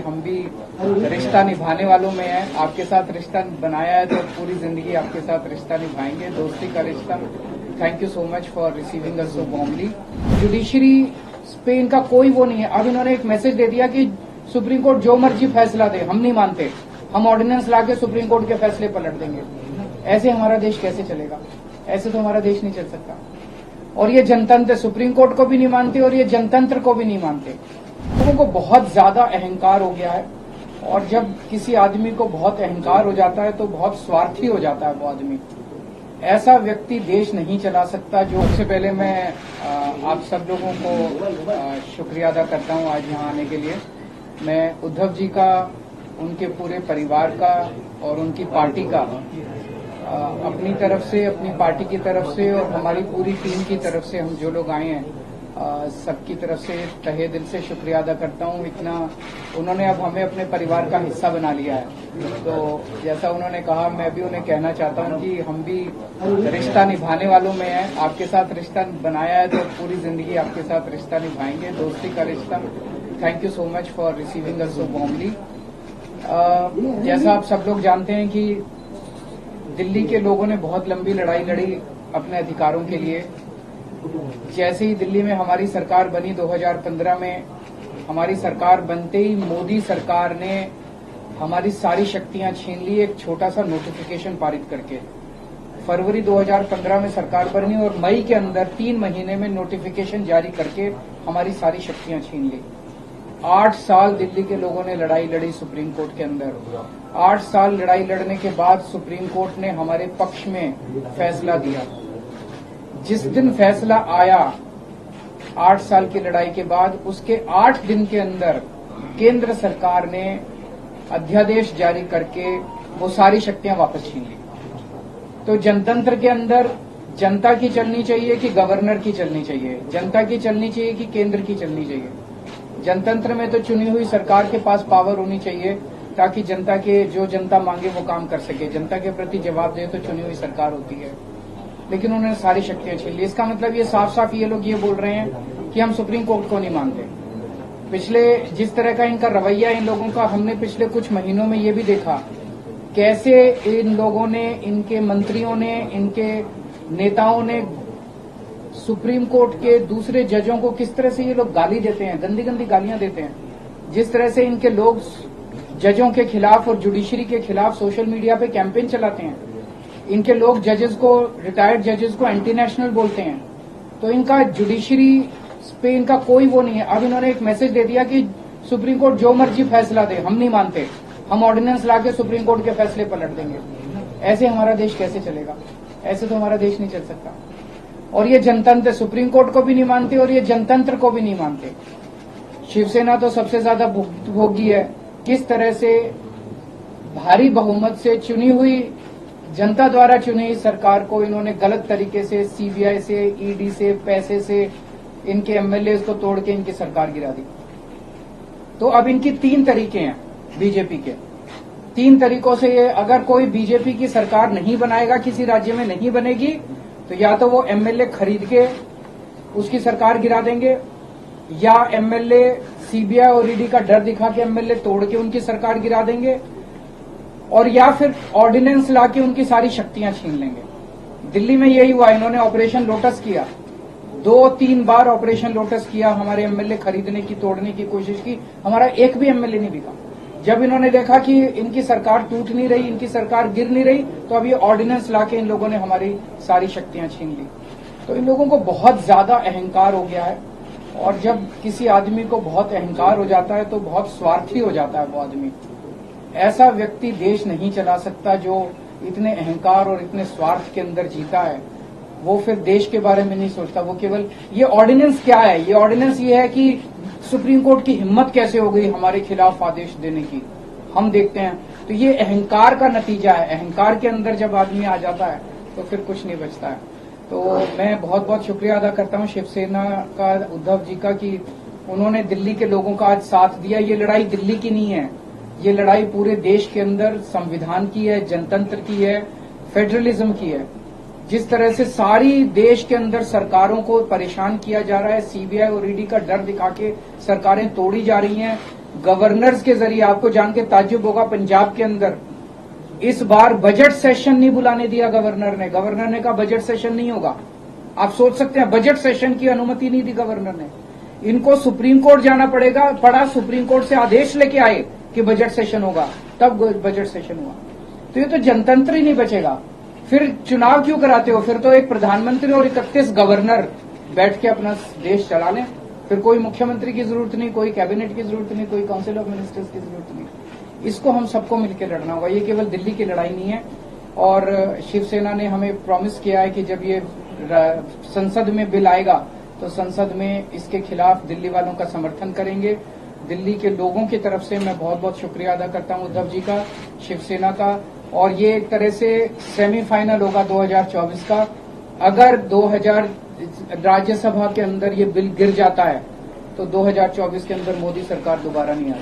हम भी रिश्ता निभाने वालों में हैं। आपके साथ रिश्ता बनाया है तो पूरी जिंदगी आपके साथ रिश्ता निभाएंगे, दोस्ती का रिश्ता। Thank you so much for receiving us so warmly. Judiciary पे इनका कोई वो नहीं है। अब इन्होंने एक मैसेज दे दिया कि सुप्रीम कोर्ट जो मर्जी फैसला दे, हम नहीं मानते, हम ऑर्डिनेंस लाके सुप्रीम कोर्ट के फैसले पलट देंगे। ऐसे हमारा देश कैसे चलेगा? ऐसे तो हमारा देश नहीं चल सकता। और ये जनतंत्र सुप्रीम कोर्ट को भी नहीं मानते और ये जनतंत्र को भी नहीं मानते। लोगों को बहुत ज्यादा अहंकार हो गया है, और जब किसी आदमी को बहुत अहंकार हो जाता है तो बहुत स्वार्थी हो जाता है वो आदमी। ऐसा व्यक्ति देश नहीं चला सकता। जो सबसे पहले मैं आप सब लोगों को शुक्रिया अदा करता हूं आज यहाँ आने के लिए। मैं उद्धव जी का, उनके पूरे परिवार का और उनकी पार्टी का अपनी तरफ से, अपनी पार्टी की तरफ से और हमारी पूरी टीम की तरफ से, हम जो लोग आए हैं सबकी तरफ से तहे दिल से शुक्रिया अदा करता हूं। इतना उन्होंने अब हमें अपने परिवार का हिस्सा बना लिया है। तो जैसा उन्होंने कहा, मैं भी उन्हें कहना चाहता हूं कि हम भी रिश्ता निभाने वालों में हैं। आपके साथ रिश्ता बनाया है तो पूरी जिंदगी आपके साथ रिश्ता निभाएंगे, दोस्ती का रिश्ता। Thank you so much for receiving us so warmly. जैसा आप सब लोग जानते हैं कि दिल्ली के लोगों ने बहुत लंबी लड़ाई लड़ी अपने अधिकारों के लिए। जैसे ही दिल्ली में हमारी सरकार बनी 2015 में, हमारी सरकार बनते ही मोदी सरकार ने हमारी सारी शक्तियां छीन ली एक छोटा सा नोटिफिकेशन पारित करके। फरवरी 2015 में सरकार बनी और मई के अंदर 3 महीने में नोटिफिकेशन जारी करके हमारी सारी शक्तियां छीन ली। 8 साल दिल्ली के लोगों ने लड़ाई लड़ी सुप्रीम कोर्ट के अंदर। 8 साल लड़ाई लड़ने के बाद सुप्रीम कोर्ट ने हमारे पक्ष में फैसला दिया। जिस दिन फैसला आया 8 साल की लड़ाई के बाद, उसके 8 दिन के अंदर केंद्र सरकार ने अध्यादेश जारी करके वो सारी शक्तियां वापस छीन ली। तो जनतंत्र के अंदर जनता की चलनी चाहिए कि गवर्नर की चलनी चाहिए? जनता की चलनी चाहिए कि केंद्र की चलनी चाहिए? जनतंत्र में तो चुनी हुई सरकार के पास पावर होनी चाहिए ताकि जनता के जो जनता मांगे वो काम कर सके। जनता के प्रति जवाब दे तो चुनी हुई सरकार होती है, लेकिन उन्होंने सारी शक्तियां छीन ली। इसका मतलब ये साफ साफ ये लोग ये बोल रहे हैं कि हम सुप्रीम कोर्ट को नहीं मानते। पिछले जिस तरह का इनका रवैया इन लोगों का, हमने पिछले कुछ महीनों में ये भी देखा कैसे इन लोगों ने, इनके मंत्रियों ने, इनके नेताओं ने सुप्रीम कोर्ट के दूसरे जजों को किस तरह से ये लोग गाली देते हैं, गंदी गंदी गालियां देते हैं। जिस तरह से इनके लोग जजों के खिलाफ और जुडिशरी के खिलाफ सोशल मीडिया पे कैंपेन चलाते हैं। इनके लोग जजेस को, रिटायर्ड जजेस को एंटी नेशनल बोलते हैं। तो इनका जुडिशरी पे इनका कोई वो नहीं है। अब इन्होंने एक मैसेज दे दिया कि सुप्रीम कोर्ट जो मर्जी फैसला दे, हम नहीं मानते, हम ऑर्डिनेंस लाके सुप्रीम कोर्ट के फैसले पलट देंगे। ऐसे हमारा देश कैसे चलेगा? ऐसे तो हमारा देश नहीं चल सकता। और ये जनतंत्र सुप्रीम कोर्ट को भी नहीं मानते और ये जनतंत्र को भी नहीं मानते। शिवसेना तो सबसे ज्यादा भुक्तभोगी है। किस तरह से भारी बहुमत से चुनी हुई, जनता द्वारा चुनी हुई सरकार को इन्होंने गलत तरीके से सीबीआई से, ईडी से, पैसे से इनके एमएलए को तोड़ के इनकी सरकार गिरा दी। तो अब इनकी 3 तरीके हैं बीजेपी के। 3 तरीकों से ये, अगर कोई बीजेपी की सरकार नहीं बनाएगा, किसी राज्य में नहीं बनेगी, तो या तो वो एमएलए खरीद के उसकी सरकार गिरा देंगे, या एमएलए सीबीआई और ईडी का डर दिखा के एमएलए तोड़ के उनकी सरकार गिरा देंगे, और या फिर ऑर्डिनेंस लाके उनकी सारी शक्तियां छीन लेंगे। दिल्ली में यही हुआ। इन्होंने ऑपरेशन लोटस किया, 2-3 बार ऑपरेशन लोटस किया, हमारे एमएलए खरीदने की, तोड़ने की कोशिश की, हमारा एक भी एमएलए नहीं बिका। जब इन्होंने देखा कि इनकी सरकार टूट नहीं रही, इनकी सरकार गिर नहीं रही, तो अब ये ऑर्डिनेंस लाके इन लोगों ने हमारी सारी शक्तियां छीन ली। तो इन लोगों को बहुत ज्यादा अहंकार हो गया है, और जब किसी आदमी को बहुत अहंकार हो जाता है तो बहुत स्वार्थी हो जाता है वो आदमी। ऐसा व्यक्ति देश नहीं चला सकता जो इतने अहंकार और इतने स्वार्थ के अंदर जीता है। वो फिर देश के बारे में नहीं सोचता, वो केवल ये ऑर्डिनेंस क्या है, ये ऑर्डिनेंस ये है कि सुप्रीम कोर्ट की हिम्मत कैसे हो गई हमारे खिलाफ आदेश देने की, हम देखते हैं। तो ये अहंकार का नतीजा है। अहंकार के अंदर जब आदमी आ जाता है तो फिर कुछ नहीं बचता है। तो मैं बहुत बहुत शुक्रिया अदा करता हूं शिवसेना का, उद्धव जी का, कि उन्होंने दिल्ली के लोगों का आज साथ दिया। ये लड़ाई दिल्ली की नहीं है, ये लड़ाई पूरे देश के अंदर संविधान की है, जनतंत्र की है, फेडरलिज्म की है। जिस तरह से सारी देश के अंदर सरकारों को परेशान किया जा रहा है, सीबीआई और ईडी का डर दिखा के सरकारें तोड़ी जा रही हैं, गवर्नर्स के जरिए, आपको जान के ताज्जुब होगा, पंजाब के अंदर इस बार बजट सेशन नहीं बुलाने दिया गवर्नर ने। गवर्नर ने कहा बजट सेशन नहीं होगा। आप सोच सकते हैं, बजट सेशन की अनुमति नहीं दी गवर्नर ने। इनको सुप्रीम कोर्ट जाना पड़ा, सुप्रीम कोर्ट से आदेश लेके आए कि बजट सेशन होगा, तब बजट सेशन हुआ। तो ये तो जनतंत्र ही नहीं बचेगा। फिर चुनाव क्यों कराते हो? फिर तो एक प्रधानमंत्री और 31 गवर्नर बैठ के अपना देश चला लें। फिर कोई मुख्यमंत्री की जरूरत नहीं, कोई कैबिनेट की जरूरत नहीं, कोई काउंसिल ऑफ मिनिस्टर्स की जरूरत नहीं। इसको हम सबको मिलकर लड़ना होगा। ये केवल दिल्ली की लड़ाई नहीं है। और शिवसेना ने हमें प्रॉमिस किया है कि जब ये संसद में बिल आएगा तो संसद में इसके खिलाफ दिल्ली वालों का समर्थन करेंगे। दिल्ली के लोगों की तरफ से मैं बहुत बहुत शुक्रिया अदा करता हूं उद्धव जी का, शिवसेना का। और ये एक तरह से सेमीफाइनल होगा 2024 का। अगर 2000 राज्यसभा के अंदर ये बिल गिर जाता है तो 2024 के अंदर मोदी सरकार दोबारा नहीं आएगी।